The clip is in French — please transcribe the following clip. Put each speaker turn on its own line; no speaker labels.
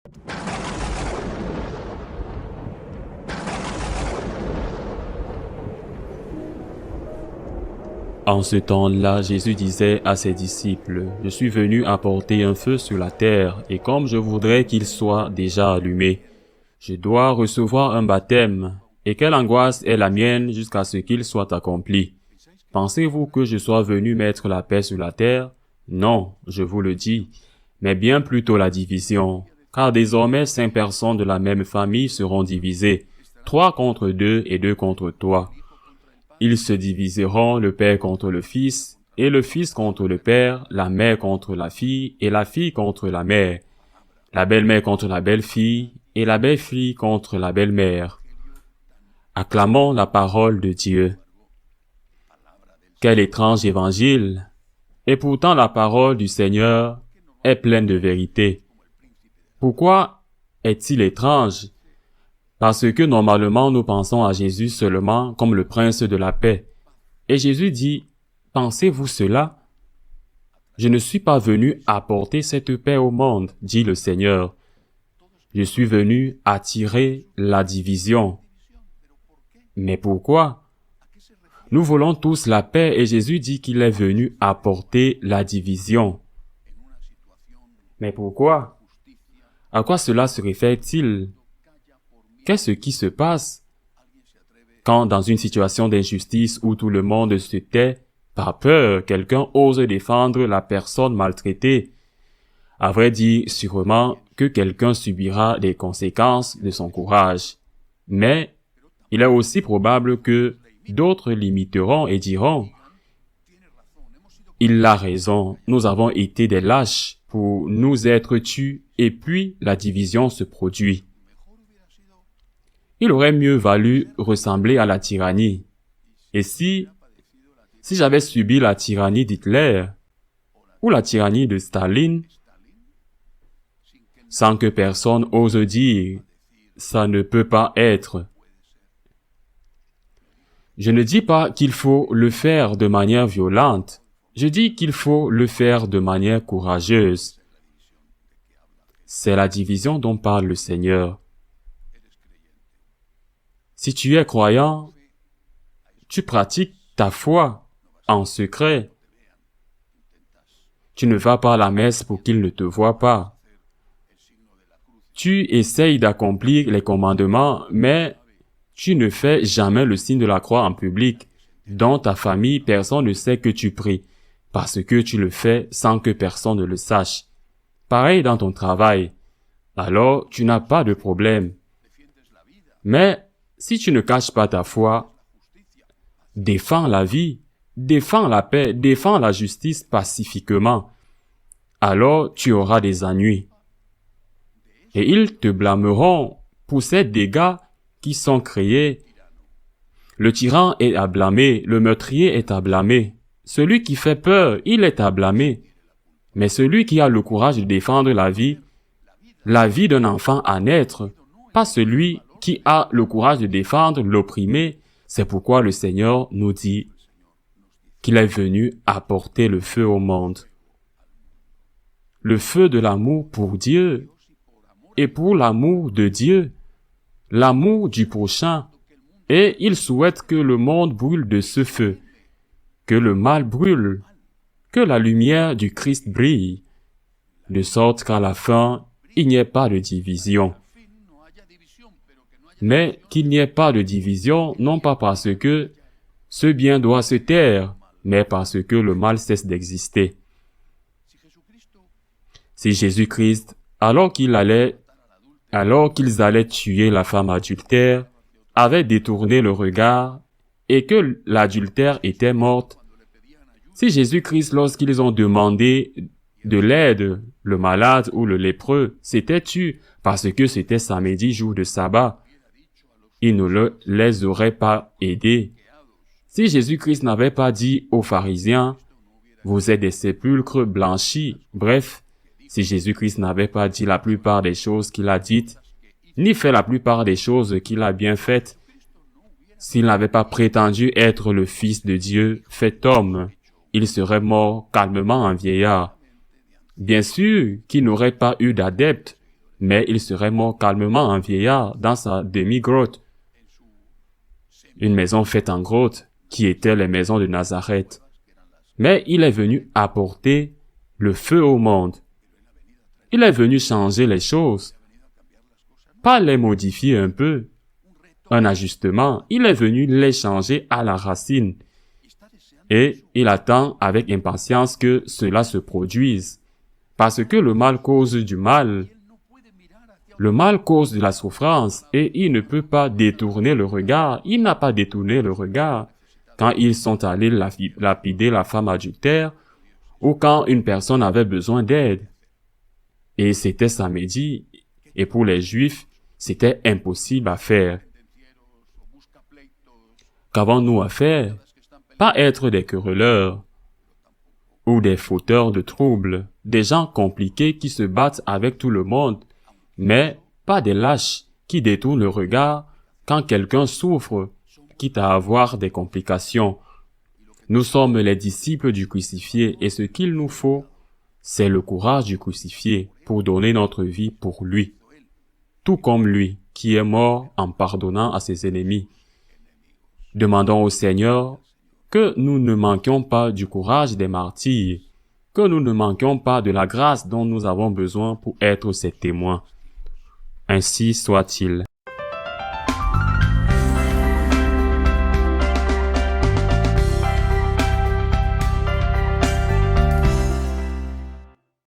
En ce temps-là, Jésus disait à ses disciples, « Je suis venu apporter un feu sur la terre, et comme je voudrais qu'il soit déjà allumé, je dois recevoir un baptême, et quelle angoisse est la mienne jusqu'à ce qu'il soit accompli. Pensez-vous que je sois venu mettre la paix sur la terre? Non, je vous le dis, mais bien plutôt la division, car désormais 5 personnes de la même famille seront divisées, 3 contre 2 et 2 contre 3. Ils se diviseront le père contre le fils, et le fils contre le père, la mère contre la fille, et la fille contre la mère, la belle-mère contre la belle-fille, et la belle-fille contre la belle-mère. Acclamons la parole de Dieu. Quel étrange évangile! Et pourtant la parole du Seigneur est pleine de vérité. Pourquoi est-il étrange? Parce que normalement nous pensons à Jésus seulement comme le prince de la paix. Et Jésus dit, « Pensez-vous cela? Je ne suis pas venu apporter cette paix au monde, dit le Seigneur. Je suis venu attirer la division. » Mais pourquoi? Nous voulons tous la paix et Jésus dit qu'il est venu apporter la division. Mais pourquoi? À quoi cela se réfère-t-il? Qu'est-ce qui se passe quand dans une situation d'injustice où tout le monde se tait, par peur, quelqu'un ose défendre la personne maltraitée? À vrai dire, sûrement que quelqu'un subira des conséquences de son courage. Mais il est aussi probable que d'autres l'imiteront et diront « Il a raison, nous avons été des lâches pour nous être tus et puis la division se produit. » Il aurait mieux valu ressembler à la tyrannie. Et si j'avais subi la tyrannie d'Hitler ou la tyrannie de Staline, sans que personne ose dire « ça ne peut pas être ». Je ne dis pas qu'il faut le faire de manière violente, je dis qu'il faut le faire de manière courageuse. C'est la division dont parle le Seigneur. Si tu es croyant, tu pratiques ta foi en secret. Tu ne vas pas à la messe pour qu'il ne te voie pas. Tu essayes d'accomplir les commandements, mais tu ne fais jamais le signe de la croix en public. Dans ta famille, personne ne sait que tu pries, parce que tu le fais sans que personne ne le sache. Pareil dans ton travail. Alors, tu n'as pas de problème. Mais si tu ne caches pas ta foi, défends la vie, défends la paix, défends la justice pacifiquement, alors tu auras des ennuis. Et ils te blâmeront pour ces dégâts qui sont créés. Le tyran est à blâmer, le meurtrier est à blâmer. Celui qui fait peur, il est à blâmer. Mais celui qui a le courage de défendre la vie d'un enfant à naître, pas celui qui a le courage de défendre l'opprimé. C'est pourquoi le Seigneur nous dit qu'il est venu apporter le feu au monde. Le feu de l'amour pour Dieu et pour l'amour de Dieu, l'amour du prochain. Et il souhaite que le monde brûle de ce feu, que le mal brûle, que la lumière du Christ brille, de sorte qu'à la fin, il n'y ait pas de division. Mais qu'il n'y ait pas de division, non pas parce que ce bien doit se taire, mais parce que le mal cesse d'exister. Si Jésus-Christ, alors qu'ils allaient tuer la femme adultère, avait détourné le regard et que l'adultère était morte, si Jésus-Christ, lorsqu'ils ont demandé de l'aide, le malade ou le lépreux, s'était tu parce que c'était samedi, jour de sabbat, il ne les aurait pas aidés. Si Jésus-Christ n'avait pas dit aux pharisiens, « Vous êtes des sépulcres blanchis », bref, si Jésus-Christ n'avait pas dit la plupart des choses qu'il a dites, ni fait la plupart des choses qu'il a bien faites, s'il n'avait pas prétendu être le Fils de Dieu, fait homme, il serait mort calmement en vieillard. Bien sûr qu'il n'aurait pas eu d'adeptes, mais il serait mort calmement un vieillard dans sa demi-grotte. Une maison faite en grotte, qui étaient les maisons de Nazareth. Mais il est venu apporter le feu au monde. Il est venu changer les choses, pas les modifier un peu. Un ajustement, il est venu les changer à la racine. Et il attend avec impatience que cela se produise. Parce que le mal cause du mal. Le mal cause de la souffrance et il ne peut pas détourner le regard. Il n'a pas détourné le regard quand ils sont allés lapider la femme adultère ou quand une personne avait besoin d'aide. Et c'était samedi. Et pour les Juifs, c'était impossible à faire. Qu'avons-nous à faire? Pas être des querelleurs ou des fauteurs de troubles, des gens compliqués qui se battent avec tout le monde, mais pas des lâches qui détournent le regard quand quelqu'un souffre, quitte à avoir des complications. Nous sommes les disciples du crucifié et ce qu'il nous faut, c'est le courage du crucifié pour donner notre vie pour lui, tout comme lui qui est mort en pardonnant à ses ennemis. Demandons au Seigneur que nous ne manquions pas du courage des martyrs, que nous ne manquions pas de la grâce dont nous avons besoin pour être ses témoins. Ainsi soit-il.